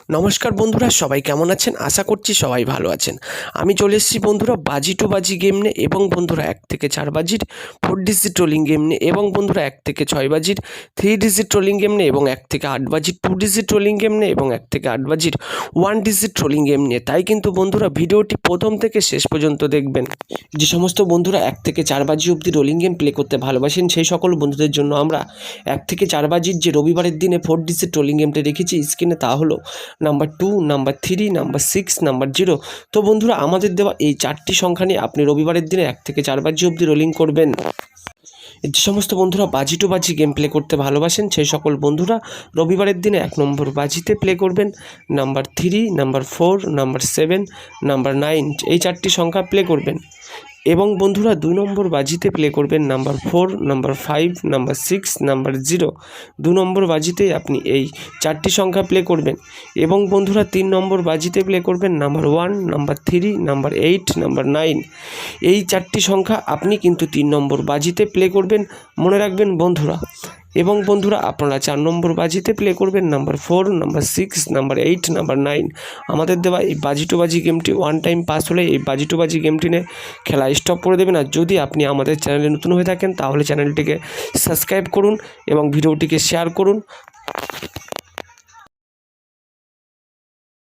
নমস্কার বন্ধুরা, সবাই কেমন আছেন? আশা করছি সবাই ভালো আছেন। আমি চলে এসেছি বন্ধুরা বাজি টু বাজি গেম নিয়ে এবং বন্ধুরা 1 থেকে 4 বাজির 4 ডিজিট রোলিং গেম নিয়ে এবং বন্ধুরা 1 থেকে 6 বাজির 3 ডিজিট রোলিং গেম নিয়ে এবং 1 থেকে 8 বাজির 2 ডিজিট রোলিং গেম নিয়ে এবং 1 থেকে 8 বাজির 1 ডিজিট রোলিং গেম নিয়ে। তাই কিন্তু বন্ধুরা ভিডিওটি প্রথম থেকে শেষ পর্যন্ত দেখবেন। যে সমস্ত বন্ধুরা 1 থেকে 4 বাজি অবধি রোলিং গেম প্লে করতে ভালোবাসেন সেই সকল বন্ধুদের জন্য আমরা 1 থেকে 4 বাজির যে রবিবারের দিনে 4 ডিজিট রোলিং গেমটি রেখেছি স্ক্রিনে, তা হলো নাম্বার 2, নাম্বার 3, নাম্বার 6, নাম্বার 0। তো বন্ধুরা আমাদের দেওয়া এই 4টি সংখ্যা নিয়ে আপনি রবিবারের দিনে 1 থেকে 4 বাজি অবধি রোলিং করবেন। যে সমস্ত বন্ধুরা বাজি টু বাজি গেম প্লে করতে ভালোবাসেন সেই সকল বন্ধুরা রবিবারের দিনে 1 নম্বর বাজিতে প্লে করবেন, নাম্বার 3, নাম্বার 4, নাম্বার 7, নাম্বার 9 এই 4টি সংখ্যা প্লে করবেন। এবং বন্ধুরা 2 নম্বর বাজিতে প্লে করবেন নাম্বার 4, নাম্বার 5, নাম্বার 6, নাম্বার 0। 2 নম্বর বাজিতে আপনি এই 4টি সংখ্যা প্লে করবেন। এবং বন্ধুরা 3 নম্বর বাজিতে প্লে করবেন নাম্বার 1, নাম্বার 3, নাম্বার 8, নাম্বার 9 এই 4টি সংখ্যা আপনি কিন্তু 3 নম্বর বাজিতে প্লে করবেন, মনে রাখবেন বন্ধুরা। এবং বন্ধুরা আপনারা 4 নম্বর বাজিতে প্লে করবেন নাম্বার 4, নাম্বার 6, নাম্বার 8, নাম্বার 9। আমাদের দেওয়া এই বাজি টু বাজি গেমটি 1 টাইম পাস হলে এই বাজি টু বাজি গেমটি নিয়ে খেলা স্টপ করে দেবেন। আর যদি আপনি আমাদের চ্যানেলে নতুন হয়ে থাকেন তাহলে চ্যানেলটিকে সাবস্ক্রাইব করুন এবং ভিডিওটিকে শেয়ার করুন।